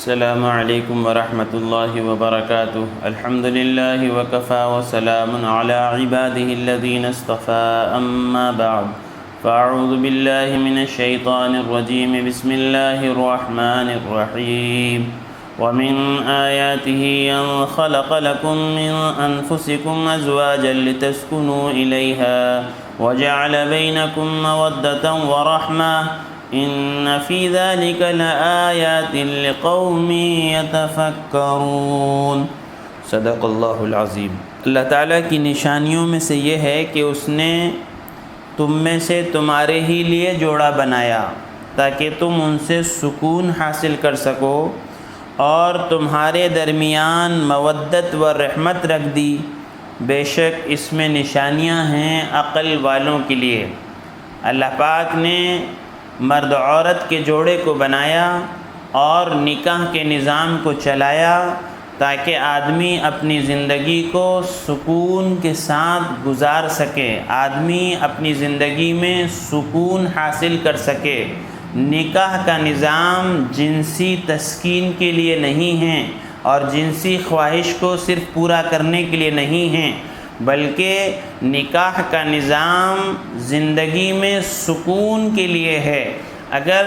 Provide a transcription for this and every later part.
السلام علیکم ورحمۃ اللہ وبرکاتہ۔ الحمد للہ وکفی وسلام علی عبادہ الذین اصطفی، اما بعد فاعوذ باللہ من الشیطان الرجیم، بسم اللہ الرحمن الرحیم۔ ومن آیاتہ ان خلق لکم من انفسکم ازواجا لتسکنوا الیہا وجعل بینکم مودۃ ورحمۃ ان فی ذلک لآیات لقوم یتفکرون۔ صدق اللہ العظیم۔ اللہ تعالیٰ کی نشانیوں میں سے یہ ہے کہ اس نے تم میں سے تمہارے ہی لیے جوڑا بنایا تاکہ تم ان سے سکون حاصل کر سکو، اور تمہارے درمیان مودت و رحمت رکھ دی۔ بے شک اس میں نشانیاں ہیں عقل والوں کے لیے۔ اللہ پاک نے مرد عورت کے جوڑے کو بنایا اور نکاح کے نظام کو چلایا تاکہ آدمی اپنی زندگی کو سکون کے ساتھ گزار سکے، آدمی اپنی زندگی میں سکون حاصل کر سکے۔ نکاح کا نظام جنسی تسکین کے لیے نہیں ہے اور جنسی خواہش کو صرف پورا کرنے کے لیے نہیں ہے، بلکہ نکاح کا نظام زندگی میں سکون کے لیے ہے۔ اگر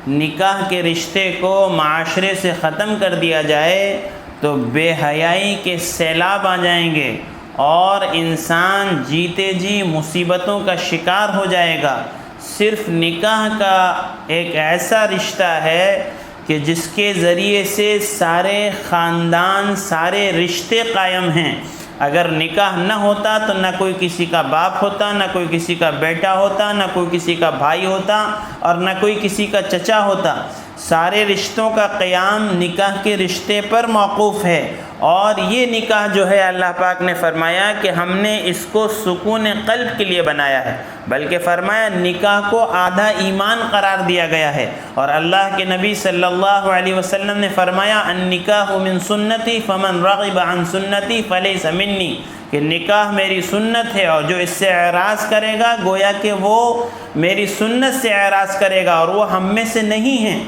نکاح کے رشتے کو معاشرے سے ختم کر دیا جائے تو بے حیائی کے سیلاب آ جائیں گے اور انسان جیتے جی مصیبتوں کا شکار ہو جائے گا۔ صرف نکاح کا ایک ایسا رشتہ ہے کہ جس کے ذریعے سے سارے خاندان، سارے رشتے قائم ہیں۔ اگر نکاح نہ ہوتا تو نہ کوئی کسی کا باپ ہوتا، نہ کوئی کسی کا بیٹا ہوتا، نہ کوئی کسی کا بھائی ہوتا اور نہ کوئی کسی کا چچا ہوتا۔ سارے رشتوں کا قیام نکاح کے رشتے پر موقوف ہے، اور یہ نکاح جو ہے اللہ پاک نے فرمایا کہ ہم نے اس کو سکون قلب کے لیے بنایا ہے، بلکہ فرمایا نکاح کو آدھا ایمان قرار دیا گیا ہے۔ اور اللہ کے نبی صلی اللہ علیہ وسلم نے فرمایا النکاح من سنتی فمن رغب عن سنتی فلیس منی، کہ نکاح میری سنت ہے اور جو اس سے اعراض کرے گا گویا کہ وہ میری سنت سے اعراض کرے گا، اور وہ ہم میں سے نہیں ہیں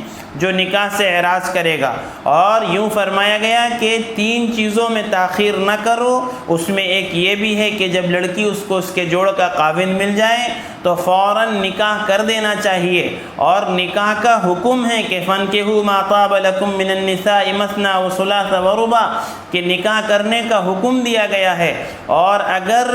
جو نکاح سے اعراض کرے گا۔ اور یوں فرمایا گیا کہ 3 چیزوں میں تاخیر نہ کرو، اس میں ایک یہ بھی ہے کہ جب لڑکی اس کو اس کے جوڑ کا خاوند مل جائے تو فوراً نکاح کر دینا چاہیے۔ اور نکاح کا حکم ہے کہ فَانكِحُوا مَا طَابَ لَكُم مِّنَ النِّسَاءِ مَثْنَىٰ وَثُلَاثَ وَرُبَاعَ، کہ نکاح کرنے کا حکم دیا گیا ہے۔ اور اگر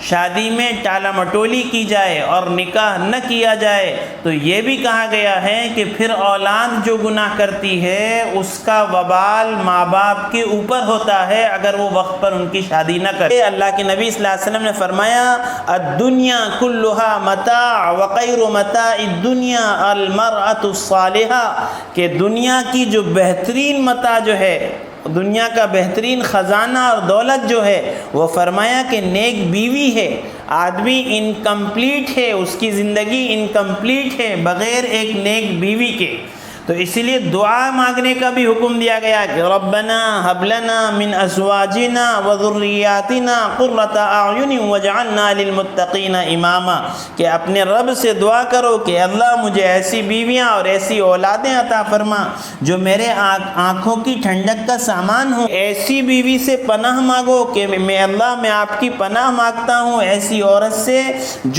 شادی میں ٹالا مٹولی کی جائے اور نکاح نہ کیا جائے تو یہ بھی کہا گیا ہے کہ پھر اولاد جو گناہ کرتی ہے اس کا وبال ماں باپ کے اوپر ہوتا ہے اگر وہ وقت پر ان کی شادی نہ کرے۔ اللہ کے نبی صلی اللہ علیہ وسلم نے فرمایا الدنیا کلھا متاع وخیر متاع الدنیا المرأة الصالحہ، کہ دنیا کی جو بہترین متاع جو ہے، دنیا کا بہترین خزانہ اور دولت جو ہے، وہ فرمایا کہ نیک بیوی ہے۔ آدمی انکمپلیٹ ہے، اس کی زندگی انکمپلیٹ ہے بغیر ایک نیک بیوی کے۔ تو اسی لیے دعا مانگنے کا بھی حکم دیا گیا کہ ربنا ہب لنا من ازواجنا وذریاتنا قرۃ اعین واجعلنا للمتقین اماما، کہ اپنے رب سے دعا کرو کہ اللہ مجھے ایسی بیویاں اور ایسی اولادیں عطا فرما جو میرے آنکھوں کی ٹھنڈک کا سامان ہوں۔ ایسی بیوی سے پناہ مانگو کہ میں آپ کی پناہ مانگتا ہوں ایسی عورت سے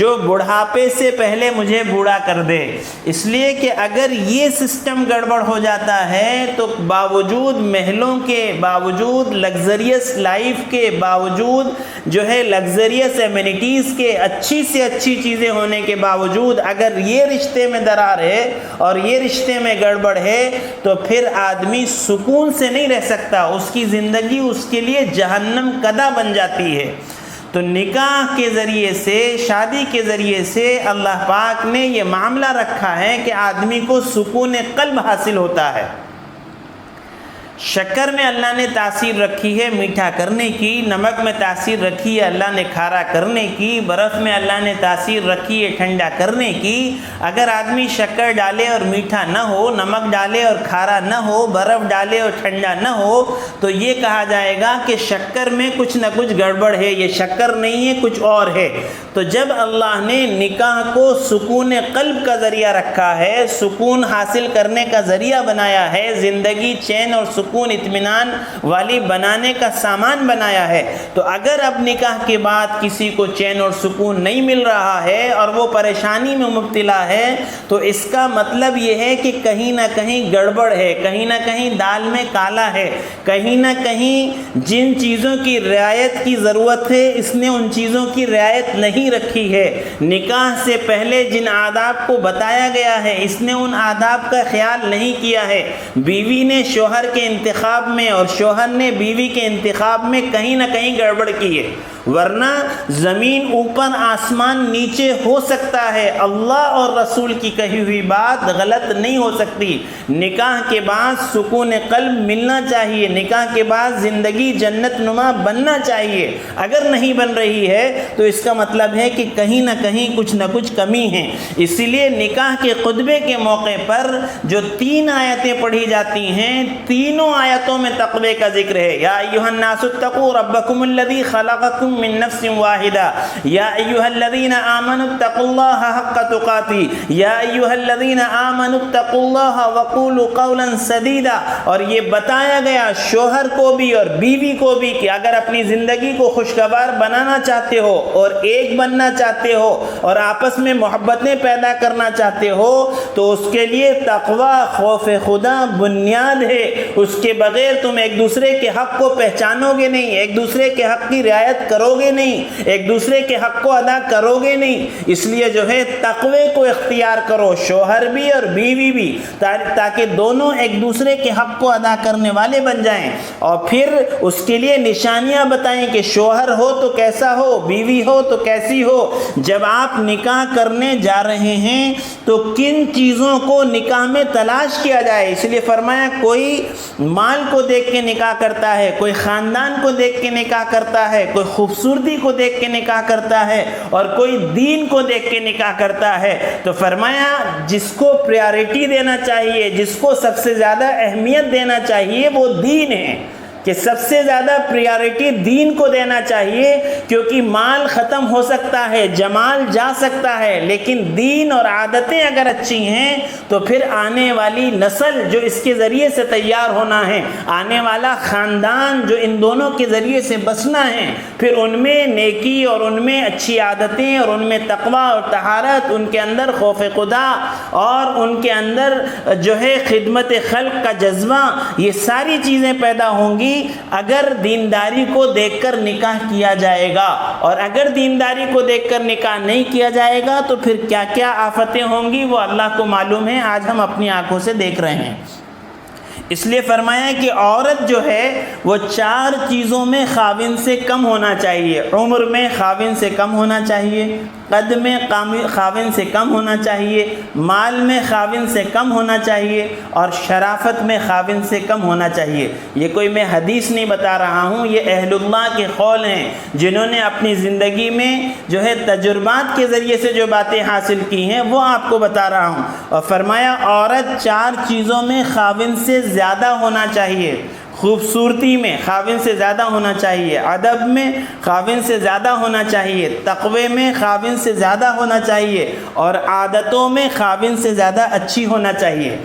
جو بڑھاپے سے پہلے مجھے بوڑھا کر دے۔ اس لیے کہ اگر یہ سسٹم گڑبڑ ہو جاتا ہے تو باوجود محلوں کے، باوجود لگزریس لائف کے، باوجود جو ہے لگزریس ایمینٹیز کے، اچھی سے اچھی چیزیں ہونے کے باوجود اگر یہ رشتے میں درار ہے اور یہ رشتے میں گڑبڑ ہے تو پھر آدمی سکون سے نہیں رہ سکتا، اس کی زندگی اس کے لیے جہنم کدہ بن جاتی ہے۔ تو نکاح کے ذریعے سے، شادی کے ذریعے سے اللہ پاک نے یہ معاملہ رکھا ہے کہ آدمی کو سکون قلب حاصل ہوتا ہے۔ شکر میں اللہ نے تاثیر رکھی ہے میٹھا کرنے کی، نمک میں تاثیر رکھی ہے اللہ نے کھارا کرنے کی، برف میں اللہ نے تاثیر رکھی ہے ٹھنڈا کرنے کی۔ اگر آدمی شکر ڈالے اور میٹھا نہ ہو، نمک ڈالے اور کھارا نہ ہو، برف ڈالے اور ٹھنڈا نہ ہو، تو یہ کہا جائے گا کہ شکر میں کچھ نہ کچھ گڑبڑ ہے، یہ شکر نہیں ہے کچھ اور ہے۔ تو جب اللہ نے نکاح کو سکون قلب کا ذریعہ رکھا ہے، سکون حاصل کرنے کا ذریعہ بنایا ہے، زندگی چین اور سکون اطمینان والی بنانے کا سامان بنایا ہے، تو اگر اب نکاح کے بعد کسی کو چین اور سکون نہیں مل رہا ہے اور وہ پریشانی میں مبتلا ہے، تو اس کا مطلب یہ ہے کہ کہیں نہ کہیں گڑبڑ ہے، کہیں نہ کہیں دال میں کالا ہے، کہیں نہ کہیں جن چیزوں کی رعایت کی ضرورت ہے اس نے ان چیزوں کی رعایت نہیں رکھی ہے۔ نکاح سے پہلے جن آداب کو بتایا گیا ہے اس نے ان آداب کا خیال نہیں کیا ہے۔ بیوی نے شوہر کے انتخاب میں اور شوہر نے بیوی کے انتخاب میں کہیں نہ کہیں گڑبڑ کی ہے، ورنہ زمین اوپر آسمان نیچے ہو سکتا ہے، اللہ اور رسول کی کہی ہوئی بات غلط نہیں ہو سکتی۔ نکاح کے بعد سکون قلب ملنا چاہیے، نکاح کے بعد زندگی جنت نما بننا چاہیے۔ اگر نہیں بن رہی ہے تو اس کا مطلب ہے کہ کہیں نہ کہیں کچھ نہ کچھ کمی ہے۔ اسی لیے نکاح کے خطبے کے موقع پر جو 3 آیتیں پڑھی جاتی ہیں، تینوں آیتوں میں تقوی کا ذکر ہے۔ یا ایھا الناس اتقوا ربکم الذی خلقکم من نفس واحدہ، یا ایھا الذین آمنوا اتقوا اللہ حق تقاتہ، یا ایھا الذین آمنوا اتقوا اللہ وقولوا قولا سدیدا۔ اور یہ بتایا گیا شوہر کو بھی اور بیوی کو بھی کہ اگر اپنی زندگی کو خوشگوار بنانا چاہتے ہو اور ایک بننا چاہتے ہو اور آپس میں محبتیں پیدا کرنا چاہتے ہو تو اس کے لیے تقوی خوف خدا بنیاد ہے۔ اس کے بغیر تم ایک دوسرے کے حق کو پہچانو گے نہیں، ایک دوسرے کے حق کی رعایت کرو گے نہیں، ایک دوسرے کے حق کو ادا کرو گے نہیں۔ اس لیے جو ہے تقوی کو اختیار کرو، شوہر بھی اور بیوی بھی، تاکہ دونوں ایک دوسرے کے حق کو ادا کرنے والے بن جائیں۔ اور پھر اس کے لیے نشانیاں بتائیں کہ شوہر ہو تو کیسا ہو، بیوی ہو تو کیسی ہو۔ جب آپ نکاح کرنے جا رہے ہیں تو کن چیزوں کو نکاح میں تلاش کیا جائے، اس لیے فرمایا کوئی مال کو دیکھ کے نکاح کرتا ہے، کوئی خاندان کو دیکھ کے نکاح کرتا ہے، کوئی خوبصورتی کو دیکھ کے نکاح کرتا ہے اور کوئی دین کو دیکھ کے نکاح کرتا ہے۔ تو فرمایا جس کو پریارٹی دینا چاہیے، جس کو سب سے زیادہ اہمیت دینا چاہیے وہ دین ہے، کہ سب سے زیادہ پریارٹی دین کو دینا چاہیے، کیونکہ مال ختم ہو سکتا ہے، جمال جا سکتا ہے، لیکن دین اور عادتیں اگر اچھی ہیں تو پھر آنے والی نسل جو اس کے ذریعے سے تیار ہونا ہے، آنے والا خاندان جو ان دونوں کے ذریعے سے بسنا ہے، پھر ان میں نیکی اور ان میں اچھی عادتیں اور ان میں تقوی اور طہارت، ان کے اندر خوف خدا اور ان کے اندر جو ہے خدمت خلق کا جذبہ، یہ ساری چیزیں پیدا ہوں گی اگر دینداری کو دیکھ کر نکاح کیا جائے گا۔ اور اگر دینداری کو دیکھ کر نکاح نہیں کیا جائے گا تو پھر کیا کیا آفتیں ہوں گی وہ اللہ کو معلوم ہے، آج ہم اپنی آنکھوں سے دیکھ رہے ہیں۔ اس لیے فرمایا کہ عورت جو ہے وہ 4 چیزوں میں خاوند سے کم ہونا چاہیے۔ عمر میں خاوند سے کم ہونا چاہیے، قد میں خاوند سے کم ہونا چاہیے، مال میں خاوند سے کم ہونا چاہیے، اور شرافت میں خاوند سے کم ہونا چاہیے۔ یہ کوئی میں حدیث نہیں بتا رہا ہوں، یہ اہل اللہ کے قول ہیں جنہوں نے اپنی زندگی میں جو ہے تجربات کے ذریعے سے جو باتیں حاصل کی ہیں وہ آپ کو بتا رہا ہوں۔ اور فرمایا عورت 4 چیزوں میں خاوند سے زیادہ ہونا چاہیے۔ خوبصورتی میں خاوند سے زیادہ ہونا چاہیے، ادب میں خاوند سے زیادہ ہونا چاہیے، تقوی میں خاوند سے زیادہ ہونا چاہیے، اور عادتوں میں خاوند سے زیادہ اچھی ہونا چاہیے۔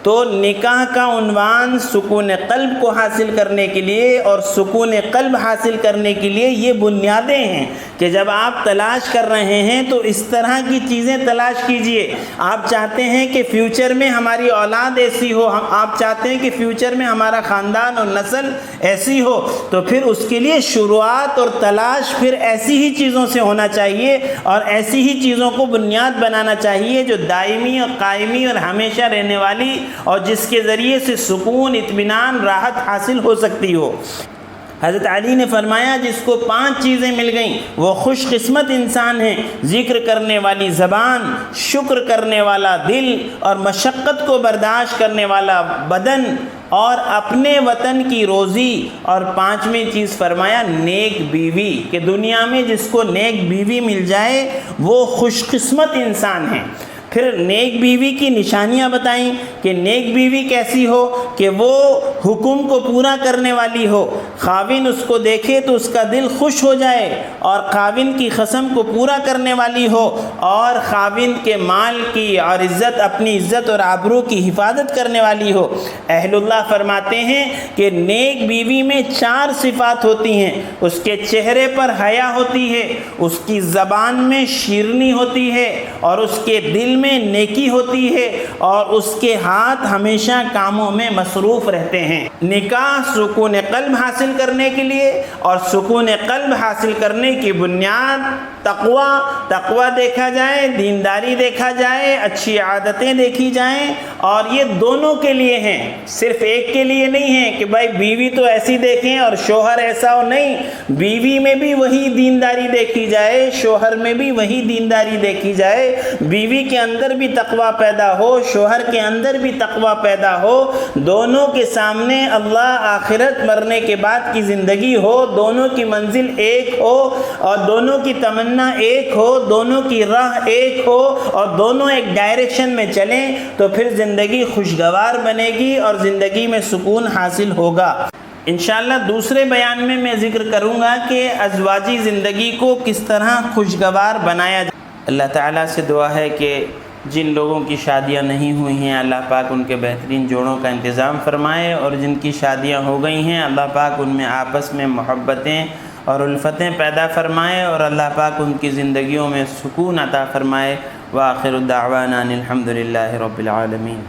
تو نکاح کا عنوان سکون قلب کو حاصل کرنے کے لیے اور سکون قلب حاصل کرنے کے لیے یہ بنیادیں ہیں کہ جب آپ تلاش کر رہے ہیں تو اس طرح کی چیزیں تلاش کیجئے۔ آپ چاہتے ہیں کہ فیوچر میں ہماری اولاد ایسی ہو، آپ چاہتے ہیں کہ فیوچر میں ہمارا خاندان اور نسل ایسی ہو، تو پھر اس کے لیے شروعات اور تلاش پھر ایسی ہی چیزوں سے ہونا چاہیے اور ایسی ہی چیزوں کو بنیاد بنانا چاہیے جو دائمی اور قائمی اور ہمیشہ رہنے والی اور جس کے ذریعے سے سکون، اطمینان، راحت حاصل ہو سکتی ہو۔ حضرت علی نے فرمایا جس کو 5 چیزیں مل گئیں وہ خوش قسمت انسان ہے، ذکر کرنے والی زبان، شکر کرنے والا دل، اور مشقت کو برداشت کرنے والا بدن، اور اپنے وطن کی روزی، اور پانچویں چیز فرمایا نیک بیوی، کہ دنیا میں جس کو نیک بیوی مل جائے وہ خوش قسمت انسان ہے۔ پھر نیک بیوی کی نشانیاں بتائیں کہ نیک بیوی کیسی ہو، کہ وہ حکم کو پورا کرنے والی ہو، خاوند اس کو دیکھے تو اس کا دل خوش ہو جائے، اور خاوند کی قسم کو پورا کرنے والی ہو، اور خاوند کے مال کی اور عزت، اپنی عزت اور آبرو کی حفاظت کرنے والی ہو۔ اہل اللہ فرماتے ہیں کہ نیک بیوی میں 4 صفات ہوتی ہیں۔ اس کے چہرے پر حیا ہوتی ہے، اس کی زبان میں شیرنی ہوتی ہے، اور اس کے دل میں نیکی ہوتی ہے، اور اس کے ہاتھ ہمیشہ کاموں میں مصروف رہتے ہیں۔ نکاح سکون قلب حاصل کرنے کے لیے، اور سکون قلب حاصل کرنے کی بنیاد تقوی دیکھا جائے، دینداری دیکھا جائے، اچھی عادتیں دیکھی جائیں، اور یہ دونوں کے لیے ہیں، صرف ایک کے لیے نہیں ہے کہ بھائی بیوی تو ایسی دیکھیں اور شوہر ایسا ہو، نہیں، بیوی میں بھی وہی دینداری دیکھی جائے، شوہر میں بھی وہی دینداری دیکھی جائے، بیوی کے اندر بھی تقوی پیدا ہو، شوہر کے اندر بھی تقوی پیدا ہو، دونوں کے سامنے اللہ آخرت مرنے کے بعد کی زندگی ہو، دونوں کی منزل ایک ہو، اور دونوں کی تمنا ایک ہو، دونوں کی راہ ایک ہو، اور دونوں ایک ڈائریکشن میں چلیں، تو پھر زندگی خوشگوار بنے گی اور زندگی میں سکون حاصل ہوگا۔ انشاءاللہ دوسرے بیان میں ذکر کروں گا کہ ازواجی زندگی کو کس طرح خوشگوار بنایا جائے۔ اللہ تعالیٰ سے دعا ہے کہ جن لوگوں کی شادیاں نہیں ہوئی ہیں اللہ پاک ان کے بہترین جوڑوں کا انتظام فرمائے، اور جن کی شادیاں ہو گئی ہیں اللہ پاک ان میں آپس میں محبتیں اور الفتیں پیدا فرمائے، اور اللہ پاک ان کی زندگیوں میں سکون عطا فرمائے۔ وآخر الدعوانا الحمد للہ رب العالمین۔